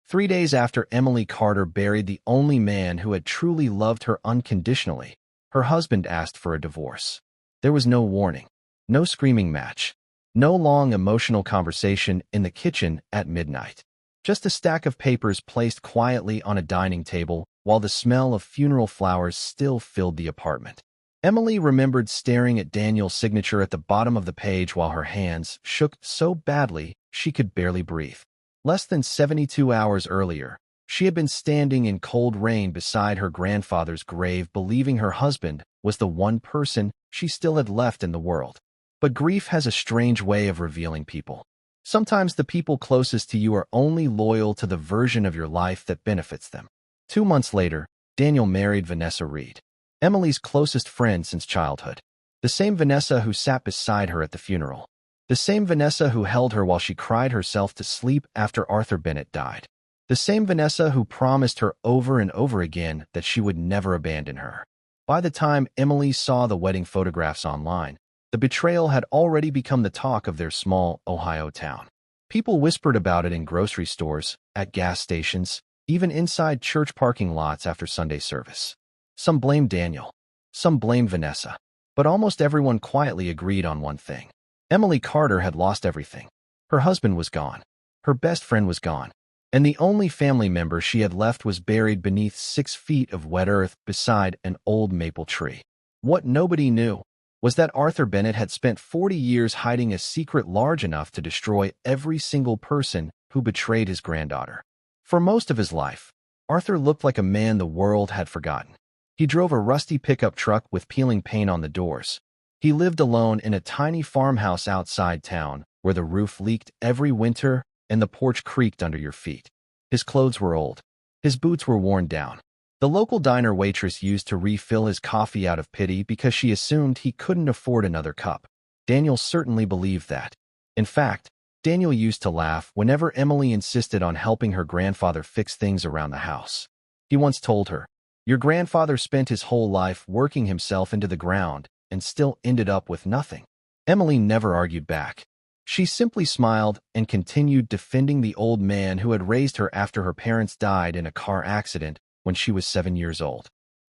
3 days after Emily Carter buried the only man who had truly loved her unconditionally, her husband asked for a divorce. There was no warning, no screaming match, no long emotional conversation in the kitchen at midnight. Just a stack of papers placed quietly on a dining table while the smell of funeral flowers still filled the apartment. Emily remembered staring at Daniel's signature at the bottom of the page while her hands shook so badly she could barely breathe. Less than 72 hours earlier, she had been standing in cold rain beside her grandfather's grave, believing her husband was the one person she still had left in the world. But grief has a strange way of revealing people. Sometimes the people closest to you are only loyal to the version of your life that benefits them. 2 months later, Daniel married Vanessa Reed, Emily's closest friend since childhood. The same Vanessa who sat beside her at the funeral. The same Vanessa who held her while she cried herself to sleep after Arthur Bennett died. The same Vanessa who promised her over and over again that she would never abandon her. By the time Emily saw the wedding photographs online, the betrayal had already become the talk of their small Ohio town. People whispered about it in grocery stores, at gas stations, even inside church parking lots after Sunday service. Some blamed Daniel. Some blamed Vanessa. But almost everyone quietly agreed on one thing. Emily Carter had lost everything. Her husband was gone. Her best friend was gone. And the only family member she had left was buried beneath 6 feet of wet earth beside an old maple tree. What nobody knew was that Arthur Bennett had spent 40 years hiding a secret large enough to destroy every single person who betrayed his granddaughter. For most of his life, Arthur looked like a man the world had forgotten. He drove a rusty pickup truck with peeling paint on the doors. He lived alone in a tiny farmhouse outside town where the roof leaked every winter and the porch creaked under your feet. His clothes were old. His boots were worn down. The local diner waitress used to refill his coffee out of pity because she assumed he couldn't afford another cup. Daniel certainly believed that. In fact, Daniel used to laugh whenever Emily insisted on helping her grandfather fix things around the house. He once told her, "Your grandfather spent his whole life working himself into the ground and still ended up with nothing." Emily never argued back. She simply smiled and continued defending the old man who had raised her after her parents died in a car accident when she was 7 years old.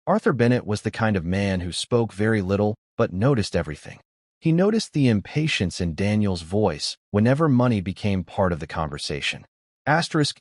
Arthur Bennett was the kind of man who spoke very little but noticed everything. He noticed the impatience in Daniel's voice whenever money became part of the conversation.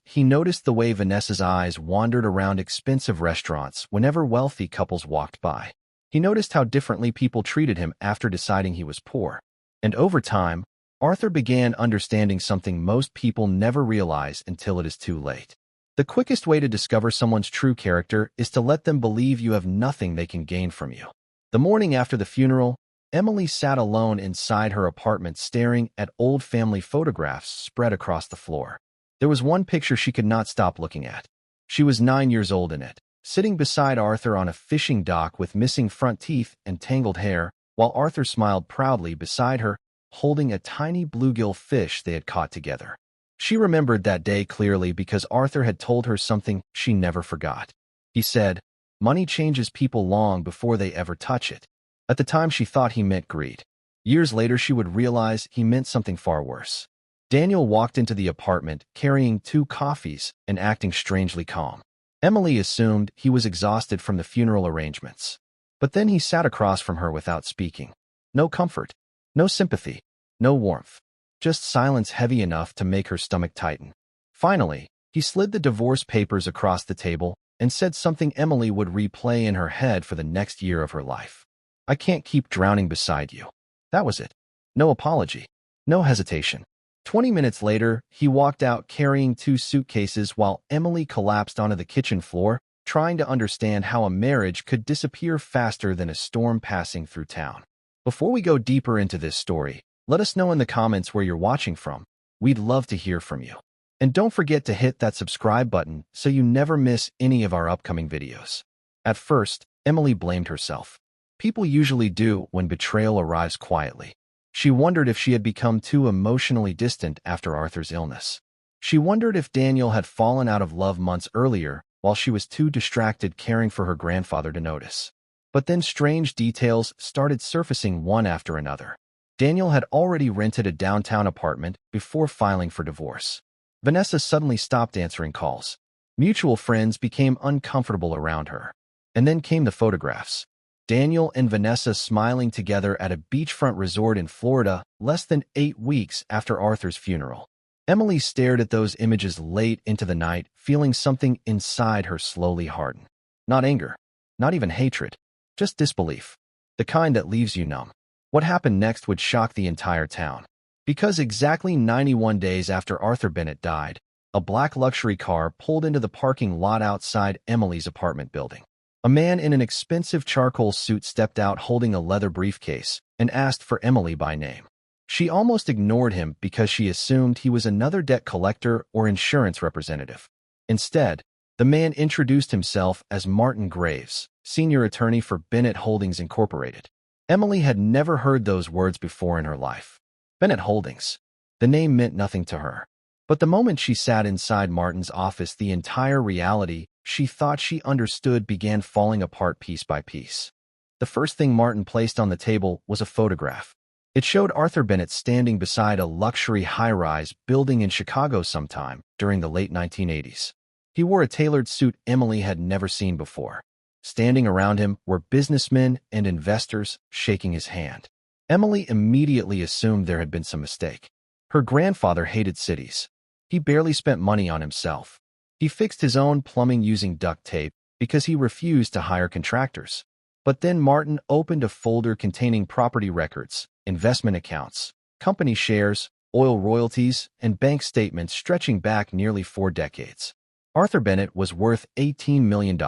He noticed the way Vanessa's eyes wandered around expensive restaurants whenever wealthy couples walked by. He noticed how differently people treated him after deciding he was poor. And over time, Arthur began understanding something most people never realize until it is too late. The quickest way to discover someone's true character is to let them believe you have nothing they can gain from you. The morning after the funeral, Emily sat alone inside her apartment staring at old family photographs spread across the floor. There was one picture she could not stop looking at. She was 9 years old in it, sitting beside Arthur on a fishing dock with missing front teeth and tangled hair, while Arthur smiled proudly beside her, holding a tiny bluegill fish they had caught together. She remembered that day clearly because Arthur had told her something she never forgot. He said, "Money changes people long before they ever touch it." At the time she thought he meant greed. Years later she would realize he meant something far worse. Daniel walked into the apartment carrying 2 coffees and acting strangely calm. Emily assumed he was exhausted from the funeral arrangements. But then he sat across from her without speaking. No comfort, no sympathy, no warmth. Just silence heavy enough to make her stomach tighten. Finally, he slid the divorce papers across the table and said something Emily would replay in her head for the next year of her life. "I can't keep drowning beside you." That was it. No apology. No hesitation. 20 minutes later, he walked out carrying 2 suitcases while Emily collapsed onto the kitchen floor, trying to understand how a marriage could disappear faster than a storm passing through town. Before we go deeper into this story, let us know in the comments where you're watching from. We'd love to hear from you. And don't forget to hit that subscribe button so you never miss any of our upcoming videos. At first, Emily blamed herself. People usually do when betrayal arrives quietly. She wondered if she had become too emotionally distant after Arthur's illness. She wondered if Daniel had fallen out of love months earlier while she was too distracted caring for her grandfather to notice. But then strange details started surfacing one after another. Daniel had already rented a downtown apartment before filing for divorce. Vanessa suddenly stopped answering calls. Mutual friends became uncomfortable around her. And then came the photographs. Daniel and Vanessa smiling together at a beachfront resort in Florida less than 8 weeks after Arthur's funeral. Emily stared at those images late into the night, feeling something inside her slowly harden. Not anger, not even hatred, just disbelief. The kind that leaves you numb. What happened next would shock the entire town. Because exactly 91 days after Arthur Bennett died, a black luxury car pulled into the parking lot outside Emily's apartment building. A man in an expensive charcoal suit stepped out holding a leather briefcase and asked for Emily by name. She almost ignored him because she assumed he was another debt collector or insurance representative. Instead, the man introduced himself as Martin Graves, senior attorney for Bennett Holdings Incorporated. Emily had never heard those words before in her life. Bennett Holdings. The name meant nothing to her. But the moment she sat inside Martin's office, the entire reality she thought she understood began falling apart piece by piece. The first thing Martin placed on the table was a photograph. It showed Arthur Bennett standing beside a luxury high-rise building in Chicago sometime during the late 1980s. He wore a tailored suit Emily had never seen before. Standing around him were businessmen and investors shaking his hand. Emily immediately assumed there had been some mistake. Her grandfather hated cities. He barely spent money on himself. He fixed his own plumbing using duct tape because he refused to hire contractors. But then Martin opened a folder containing property records, investment accounts, company shares, oil royalties, and bank statements stretching back nearly 4 decades. Arthur Bennett was worth $18 million.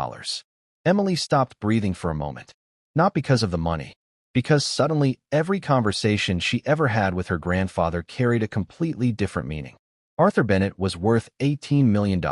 Emily stopped breathing for a moment. Not because of the money, because suddenly every conversation she ever had with her grandfather carried a completely different meaning. Arthur Bennett was worth $18 million.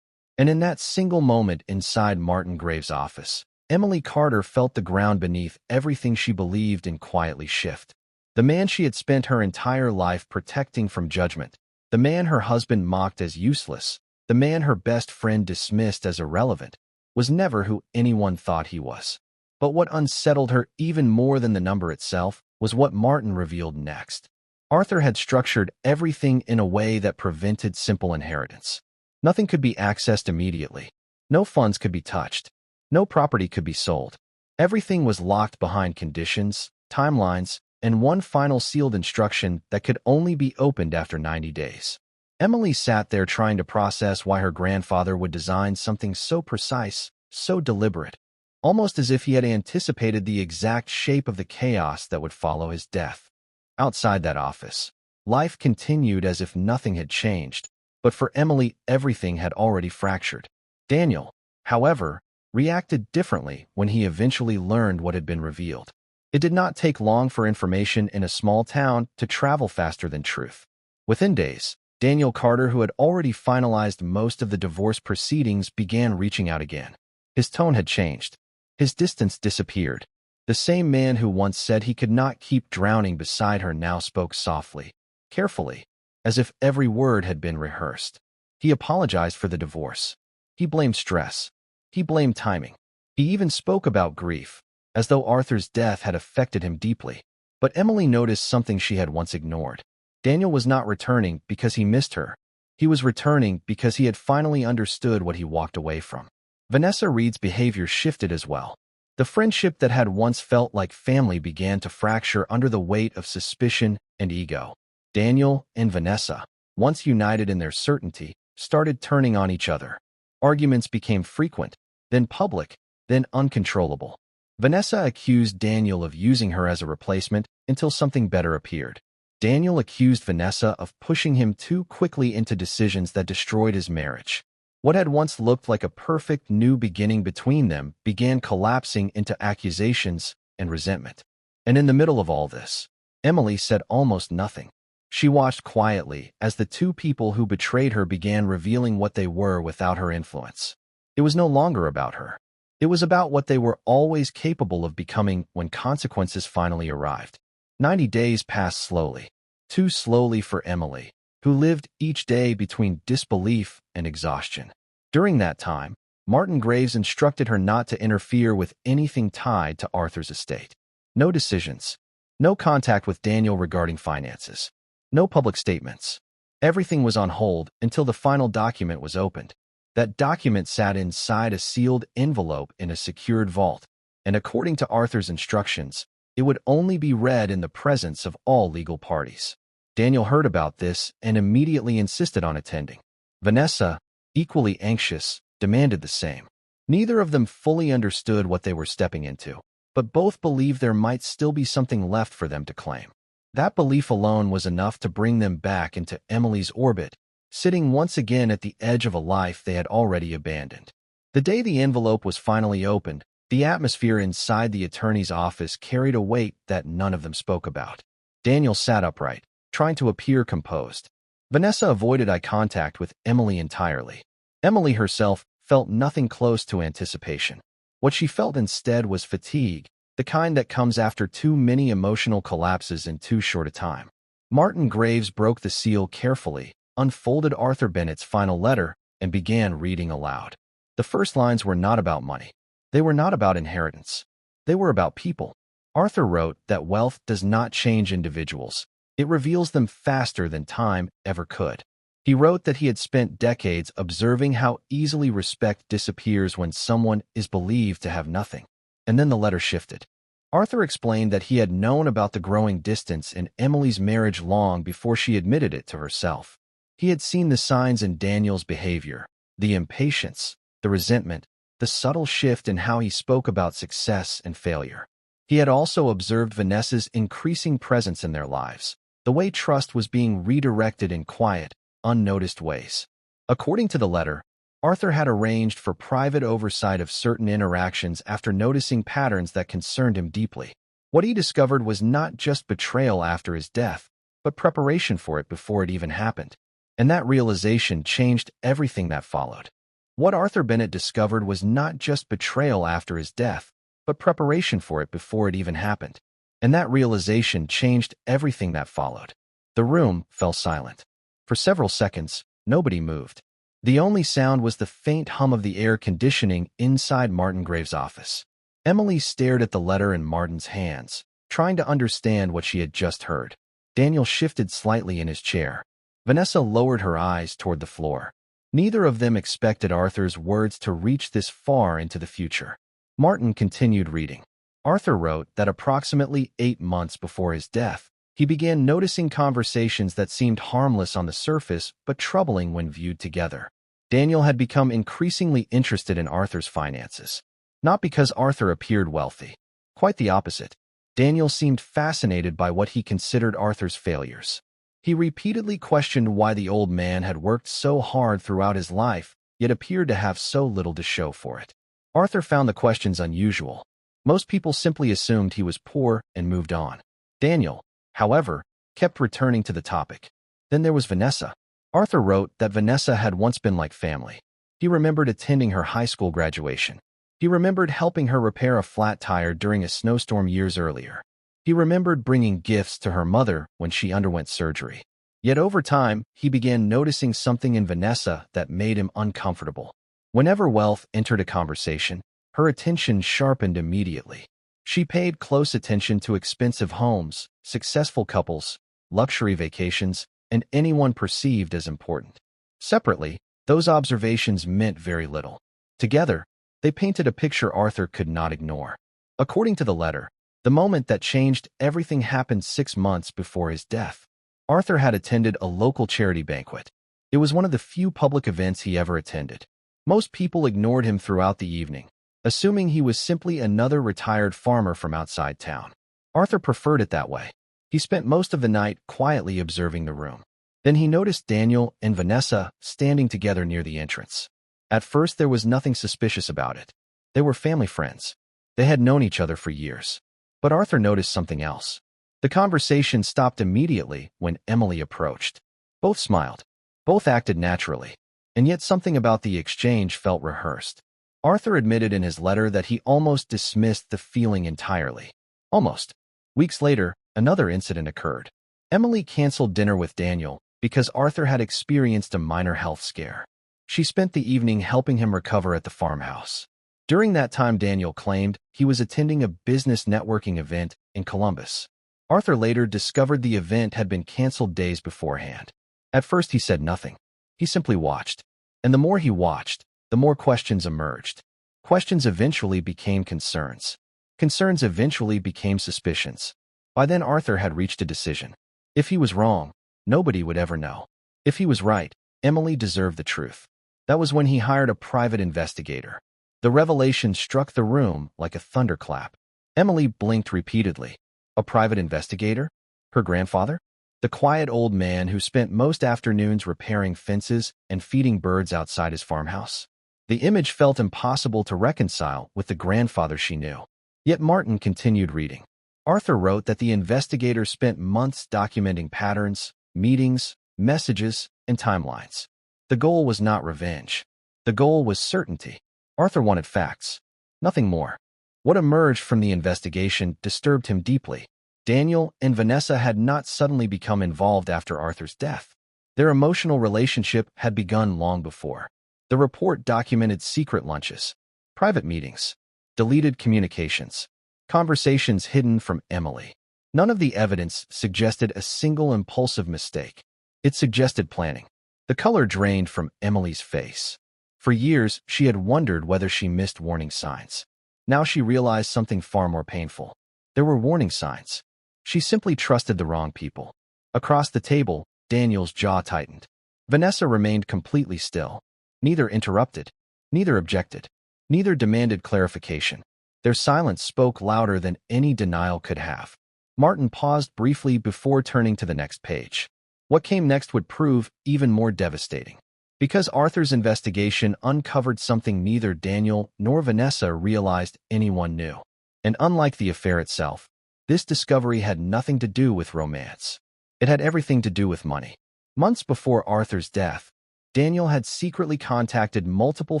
And in that single moment inside Martin Graves' office, Emily Carter felt the ground beneath everything she believed in quietly shift. The man she had spent her entire life protecting from judgment, the man her husband mocked as useless, the man her best friend dismissed as irrelevant, was never who anyone thought he was. But what unsettled her even more than the number itself was what Martin revealed next. Arthur had structured everything in a way that prevented simple inheritance. Nothing could be accessed immediately. No funds could be touched. No property could be sold. Everything was locked behind conditions, timelines, and one final sealed instruction that could only be opened after 90 days. Emily sat there trying to process why her grandfather would design something so precise, so deliberate, almost as if he had anticipated the exact shape of the chaos that would follow his death. Outside that office, life continued as if nothing had changed, but for Emily, everything had already fractured. Daniel, however, reacted differently when he eventually learned what had been revealed. It did not take long for information in a small town to travel faster than truth. Within days, Daniel Carter, who had already finalized most of the divorce proceedings, began reaching out again. His tone had changed. His distance disappeared. The same man who once said he could not keep drowning beside her now spoke softly, carefully, as if every word had been rehearsed. He apologized for the divorce. He blamed stress. He blamed timing. He even spoke about grief, as though Arthur's death had affected him deeply. But Emily noticed something she had once ignored. Daniel was not returning because he missed her. He was returning because he had finally understood what he walked away from. Vanessa Reed's behavior shifted as well. The friendship that had once felt like family began to fracture under the weight of suspicion and ego. Daniel and Vanessa, once united in their certainty, started turning on each other. Arguments became frequent, then public, then uncontrollable. Vanessa accused Daniel of using her as a replacement until something better appeared. Daniel accused Vanessa of pushing him too quickly into decisions that destroyed his marriage. What had once looked like a perfect new beginning between them began collapsing into accusations and resentment. And in the middle of all this, Emily said almost nothing. She watched quietly as the two people who betrayed her began revealing what they were without her influence. It was no longer about her. It was about what they were always capable of becoming when consequences finally arrived. 90 days passed slowly, too slowly for Emily, who lived each day between disbelief and exhaustion. During that time, Martin Graves instructed her not to interfere with anything tied to Arthur's estate. No decisions, no contact with Daniel regarding finances, no public statements. Everything was on hold until the final document was opened. That document sat inside a sealed envelope in a secured vault, and according to Arthur's instructions, it would only be read in the presence of all legal parties. Daniel heard about this and immediately insisted on attending. Vanessa, equally anxious, demanded the same. Neither of them fully understood what they were stepping into, but both believed there might still be something left for them to claim. That belief alone was enough to bring them back into Emily's orbit, sitting once again at the edge of a life they had already abandoned. The day the envelope was finally opened, the atmosphere inside the attorney's office carried a weight that none of them spoke about. Daniel sat upright, trying to appear composed. Vanessa avoided eye contact with Emily entirely. Emily herself felt nothing close to anticipation. What she felt instead was fatigue, the kind that comes after too many emotional collapses in too short a time. Martin Graves broke the seal carefully, unfolded Arthur Bennett's final letter, and began reading aloud. The first lines were not about money. They were not about inheritance. They were about people. Arthur wrote that wealth does not change individuals. It reveals them faster than time ever could. He wrote that he had spent decades observing how easily respect disappears when someone is believed to have nothing. And then the letter shifted. Arthur explained that he had known about the growing distance in Emily's marriage long before she admitted it to herself. He had seen the signs in Daniel's behavior, the impatience, the resentment, the subtle shift in how he spoke about success and failure. He had also observed Vanessa's increasing presence in their lives, the way trust was being redirected in quiet, unnoticed ways. According to the letter, Arthur had arranged for private oversight of certain interactions after noticing patterns that concerned him deeply. What he discovered was not just betrayal after his death, but preparation for it before it even happened. And that realization changed everything that followed. What Arthur Bennett discovered was not just betrayal after his death, but preparation for it before it even happened. And that realization changed everything that followed. The room fell silent. For several seconds, nobody moved. The only sound was the faint hum of the air conditioning inside Martin Graves' office. Emily stared at the letter in Martin's hands, trying to understand what she had just heard. Daniel shifted slightly in his chair. Vanessa lowered her eyes toward the floor. Neither of them expected Arthur's words to reach this far into the future. Martin continued reading. Arthur wrote that approximately 8 months before his death, he began noticing conversations that seemed harmless on the surface but troubling when viewed together. Daniel had become increasingly interested in Arthur's finances. Not because Arthur appeared wealthy. Quite the opposite. Daniel seemed fascinated by what he considered Arthur's failures. He repeatedly questioned why the old man had worked so hard throughout his life, yet appeared to have so little to show for it. Arthur found the questions unusual. Most people simply assumed he was poor and moved on. Daniel, however, kept returning to the topic. Then there was Vanessa. Arthur wrote that Vanessa had once been like family. He remembered attending her high school graduation. He remembered helping her repair a flat tire during a snowstorm years earlier. He remembered bringing gifts to her mother when she underwent surgery. Yet over time, he began noticing something in Vanessa that made him uncomfortable. Whenever wealth entered a conversation, her attention sharpened immediately. She paid close attention to expensive homes, successful couples, luxury vacations, and anyone perceived as important. Separately, those observations meant very little. Together, they painted a picture Arthur could not ignore. According to the letter, the moment that changed everything happened 6 months before his death. Arthur had attended a local charity banquet. It was one of the few public events he ever attended. Most people ignored him throughout the evening, assuming he was simply another retired farmer from outside town. Arthur preferred it that way. He spent most of the night quietly observing the room. Then he noticed Daniel and Vanessa standing together near the entrance. At first, there was nothing suspicious about it. They were family friends. They had known each other for years. But Arthur noticed something else. The conversation stopped immediately when Emily approached. Both smiled. Both acted naturally. And yet something about the exchange felt rehearsed. Arthur admitted in his letter that he almost dismissed the feeling entirely. Almost. Weeks later, another incident occurred. Emily canceled dinner with Daniel because Arthur had experienced a minor health scare. She spent the evening helping him recover at the farmhouse. During that time, Daniel claimed he was attending a business networking event in Columbus. Arthur later discovered the event had been canceled days beforehand. At first he said nothing. He simply watched. And the more he watched, the more questions emerged. Questions eventually became concerns. Concerns eventually became suspicions. By then Arthur had reached a decision. If he was wrong, nobody would ever know. If he was right, Emily deserved the truth. That was when he hired a private investigator. The revelation struck the room like a thunderclap. Emily blinked repeatedly. A private investigator? Her grandfather? The quiet old man who spent most afternoons repairing fences and feeding birds outside his farmhouse? The image felt impossible to reconcile with the grandfather she knew. Yet Martin continued reading. Arthur wrote that the investigator spent months documenting patterns, meetings, messages, and timelines. The goal was not revenge. The goal was certainty. Arthur wanted facts, nothing more. What emerged from the investigation disturbed him deeply. Daniel and Vanessa had not suddenly become involved after Arthur's death. Their emotional relationship had begun long before. The report documented secret lunches, private meetings, deleted communications, conversations hidden from Emily. None of the evidence suggested a single impulsive mistake. It suggested planning. The color drained from Emily's face. For years, she had wondered whether she missed warning signs. Now she realized something far more painful. There were warning signs. She simply trusted the wrong people. Across the table, Daniel's jaw tightened. Vanessa remained completely still. Neither interrupted. Neither objected. Neither demanded clarification. Their silence spoke louder than any denial could have. Martin paused briefly before turning to the next page. What came next would prove even more devastating. Because Arthur's investigation uncovered something neither Daniel nor Vanessa realized anyone knew. And unlike the affair itself, this discovery had nothing to do with romance. It had everything to do with money. Months before Arthur's death, Daniel had secretly contacted multiple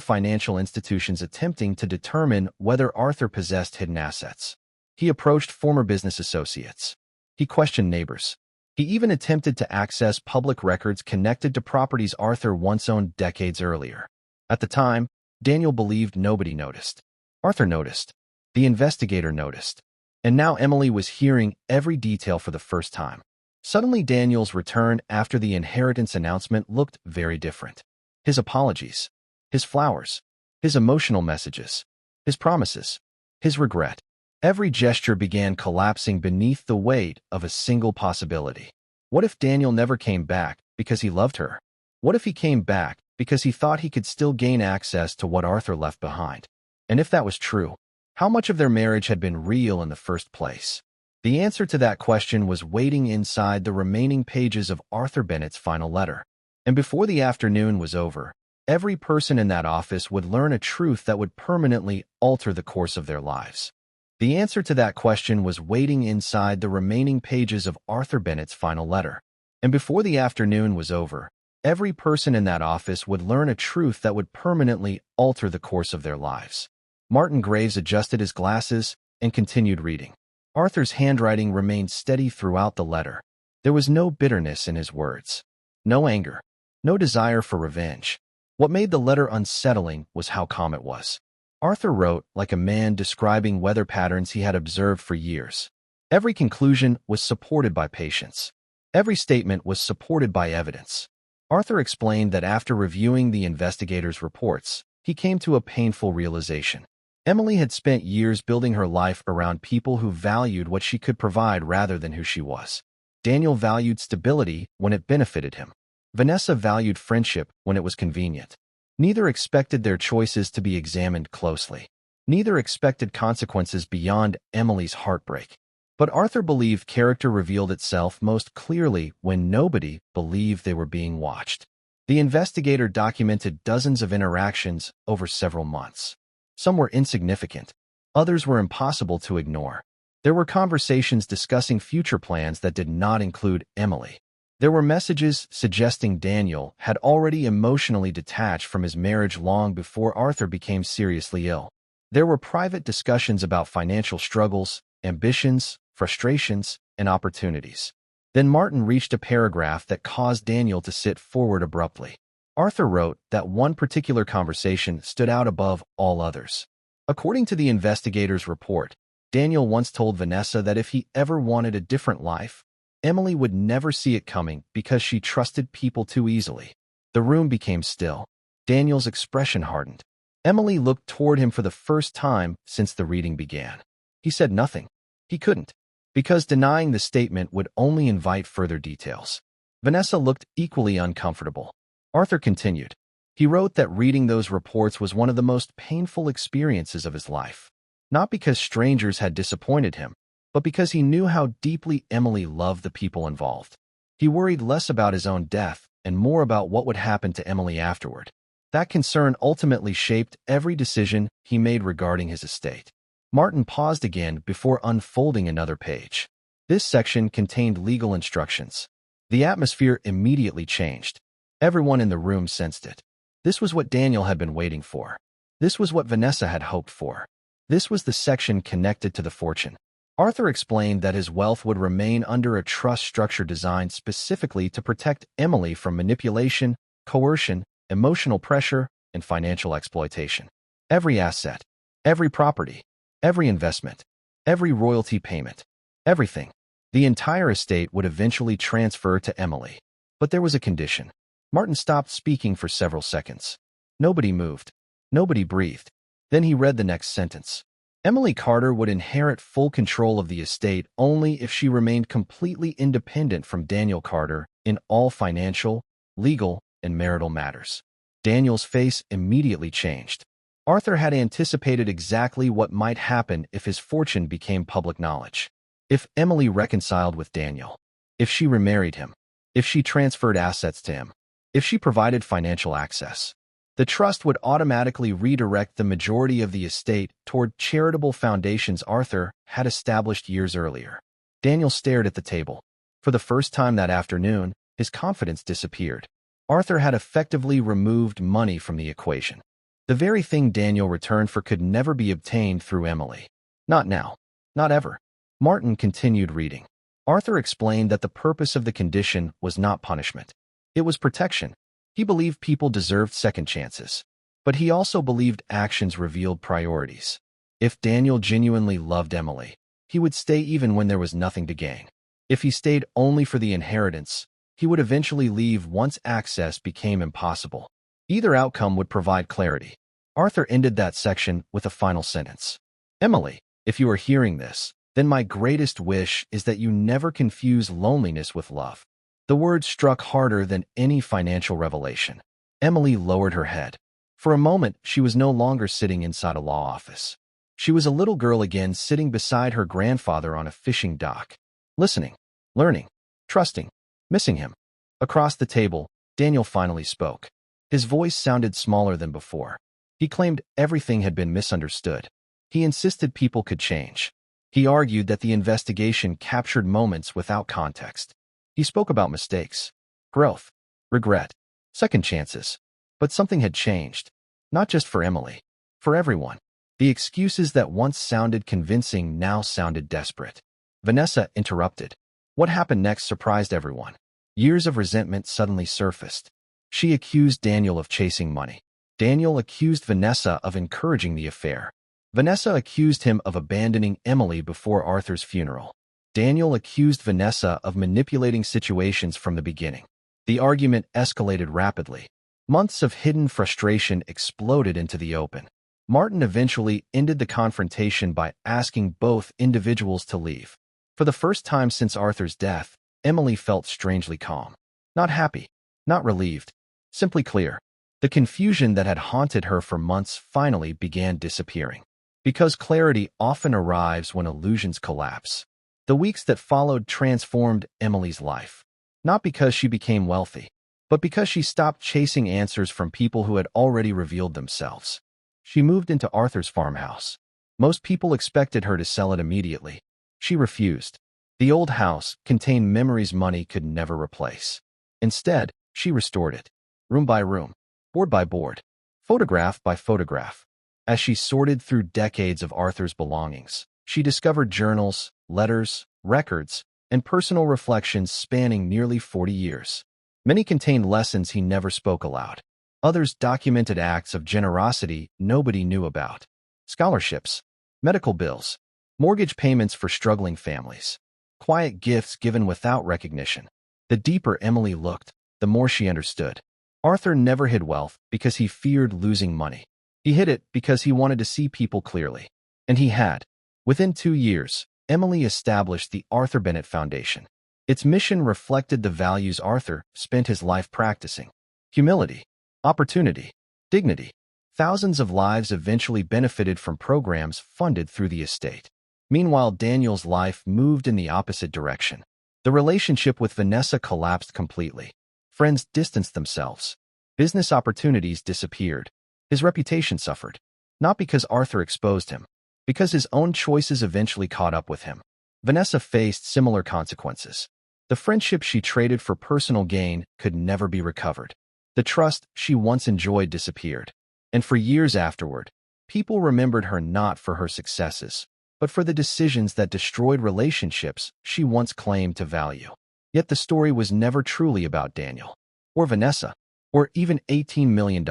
financial institutions attempting to determine whether Arthur possessed hidden assets. He approached former business associates. He questioned neighbors. He even attempted to access public records connected to properties Arthur once owned decades earlier. At the time, Daniel believed nobody noticed. Arthur noticed. The investigator noticed. And now Emily was hearing every detail for the first time. Suddenly, Daniel's return after the inheritance announcement looked very different. His apologies, his flowers, his emotional messages, his promises, his regret. Every gesture began collapsing beneath the weight of a single possibility. What if Daniel never came back because he loved her? What if he came back because he thought he could still gain access to what Arthur left behind? And if that was true, how much of their marriage had been real in the first place? The answer to that question was waiting inside the remaining pages of Arthur Bennett's final letter. And before the afternoon was over, every person in that office would learn a truth that would permanently alter the course of their lives. The answer to that question was waiting inside the remaining pages of Arthur Bennett's final letter. And before the afternoon was over, every person in that office would learn a truth that would permanently alter the course of their lives. Martin Graves adjusted his glasses and continued reading. Arthur's handwriting remained steady throughout the letter. There was no bitterness in his words. No anger. No desire for revenge. What made the letter unsettling was how calm it was. Arthur wrote like a man describing weather patterns he had observed for years. Every conclusion was supported by patience. Every statement was supported by evidence. Arthur explained that after reviewing the investigator's reports, he came to a painful realization. Emily had spent years building her life around people who valued what she could provide rather than who she was. Daniel valued stability when it benefited him. Vanessa valued friendship when it was convenient. Neither expected their choices to be examined closely. Neither expected consequences beyond Emily's heartbreak. But Arthur believed character revealed itself most clearly when nobody believed they were being watched. The investigator documented dozens of interactions over several months. Some were insignificant. Others were impossible to ignore. There were conversations discussing future plans that did not include Emily. There were messages suggesting Daniel had already emotionally detached from his marriage long before Arthur became seriously ill. There were private discussions about financial struggles, ambitions, frustrations, and opportunities. Then Martin reached a paragraph that caused Daniel to sit forward abruptly. Arthur wrote that one particular conversation stood out above all others. According to the investigator's report, Daniel once told Vanessa that if he ever wanted a different life, Emily would never see it coming because she trusted people too easily. The room became still. Daniel's expression hardened. Emily looked toward him for the first time since the reading began. He said nothing. He couldn't, because denying the statement would only invite further details. Vanessa looked equally uncomfortable. Arthur continued. He wrote that reading those reports was one of the most painful experiences of his life. Not because strangers had disappointed him, but because he knew how deeply Emily loved the people involved. He worried less about his own death and more about what would happen to Emily afterward. That concern ultimately shaped every decision he made regarding his estate. Martin paused again before unfolding another page. This section contained legal instructions. The atmosphere immediately changed. Everyone in the room sensed it. This was what Daniel had been waiting for. This was what Vanessa had hoped for. This was the section connected to the fortune. Arthur explained that his wealth would remain under a trust structure designed specifically to protect Emily from manipulation, coercion, emotional pressure, and financial exploitation. Every asset, every property, every investment, every royalty payment, everything. The entire estate would eventually transfer to Emily. But there was a condition. Martin stopped speaking for several seconds. Nobody moved. Nobody breathed. Then he read the next sentence. Emily Carter would inherit full control of the estate only if she remained completely independent from Daniel Carter in all financial, legal, and marital matters. Daniel's face immediately changed. Arthur had anticipated exactly what might happen if his fortune became public knowledge. If Emily reconciled with Daniel, if she remarried him, if she transferred assets to him, if she provided financial access, the trust would automatically redirect the majority of the estate toward charitable foundations Arthur had established years earlier. Daniel stared at the table. For the first time that afternoon, his confidence disappeared. Arthur had effectively removed money from the equation. The very thing Daniel returned for could never be obtained through Emily. Not now. Not ever. Martin continued reading. Arthur explained that the purpose of the condition was not punishment. It was protection. He believed people deserved second chances. But he also believed actions revealed priorities. If Daniel genuinely loved Emily, he would stay even when there was nothing to gain. If he stayed only for the inheritance, he would eventually leave once access became impossible. Either outcome would provide clarity. Arthur ended that section with a final sentence. Emily, if you are hearing this, then my greatest wish is that you never confuse loneliness with love. The word struck harder than any financial revelation. Emily lowered her head. For a moment, she was no longer sitting inside a law office. She was a little girl again, sitting beside her grandfather on a fishing dock. Listening, learning, trusting, missing him. Across the table, Daniel finally spoke. His voice sounded smaller than before. He claimed everything had been misunderstood. He insisted people could change. He argued that the investigation captured moments without context. He spoke about mistakes, growth, regret, second chances. But something had changed. Not just for Emily. For everyone. The excuses that once sounded convincing now sounded desperate. Vanessa interrupted. What happened next surprised everyone. Years of resentment suddenly surfaced. She accused Daniel of chasing money. Daniel accused Vanessa of encouraging the affair. Vanessa accused him of abandoning Emily before Arthur's funeral. Daniel accused Vanessa of manipulating situations from the beginning. The argument escalated rapidly. Months of hidden frustration exploded into the open. Martin eventually ended the confrontation by asking both individuals to leave. For the first time since Arthur's death, Emily felt strangely calm. Not happy, not relieved, simply clear. The confusion that had haunted her for months finally began disappearing. Because clarity often arrives when illusions collapse. The weeks that followed transformed Emily's life. Not because she became wealthy, but because she stopped chasing answers from people who had already revealed themselves. She moved into Arthur's farmhouse. Most people expected her to sell it immediately. She refused. The old house contained memories money could never replace. Instead, she restored it, room by room, board by board, photograph by photograph. As she sorted through decades of Arthur's belongings, she discovered journals, letters, records, and personal reflections spanning nearly 40 years. Many contained lessons he never spoke aloud. Others documented acts of generosity nobody knew about. Scholarships, medical bills, mortgage payments for struggling families. quiet gifts given without recognition. The deeper Emily looked, the more she understood. Arthur never hid wealth because he feared losing money. He hid it because he wanted to see people clearly. And he had. Within 2 years, Emily established the Arthur Bennett Foundation. Its mission reflected the values Arthur spent his life practicing: humility, opportunity, dignity. Thousands of lives eventually benefited from programs funded through the estate. Meanwhile, Daniel's life moved in the opposite direction. The relationship with Vanessa collapsed completely. Friends distanced themselves. Business opportunities disappeared. His reputation suffered. Not because Arthur exposed him, because his own choices eventually caught up with him. Vanessa faced similar consequences. The friendship she traded for personal gain could never be recovered. The trust she once enjoyed disappeared. And for years afterward, people remembered her not for her successes, but for the decisions that destroyed relationships she once claimed to value. Yet the story was never truly about Daniel, or Vanessa, or even $18 million.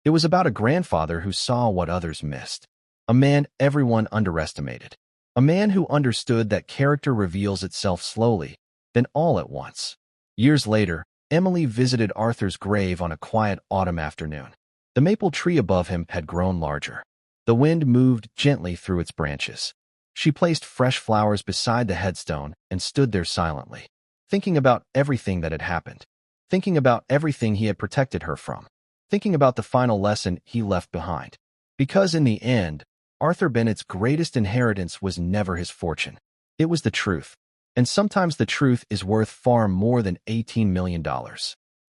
It was about a grandfather who saw what others missed. A man everyone underestimated. A man who understood that character reveals itself slowly, then all at once. Years later, Emily visited Arthur's grave on a quiet autumn afternoon. The maple tree above him had grown larger. The wind moved gently through its branches. She placed fresh flowers beside the headstone and stood there silently, thinking about everything that had happened, thinking about everything he had protected her from, thinking about the final lesson he left behind. Because in the end, Arthur Bennett's greatest inheritance was never his fortune. It was the truth. And sometimes the truth is worth far more than $18 million.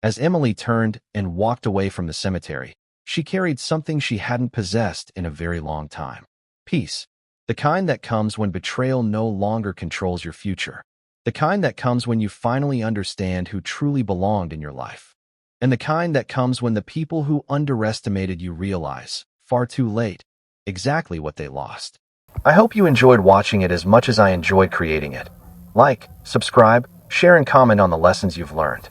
As Emily turned and walked away from the cemetery, she carried something she hadn't possessed in a very long time. Peace. The kind that comes when betrayal no longer controls your future. The kind that comes when you finally understand who truly belonged in your life. And the kind that comes when the people who underestimated you realize, far too late, exactly what they lost. I hope you enjoyed watching it as much as I enjoyed creating it. Like, subscribe, share, and comment on the lessons you've learned.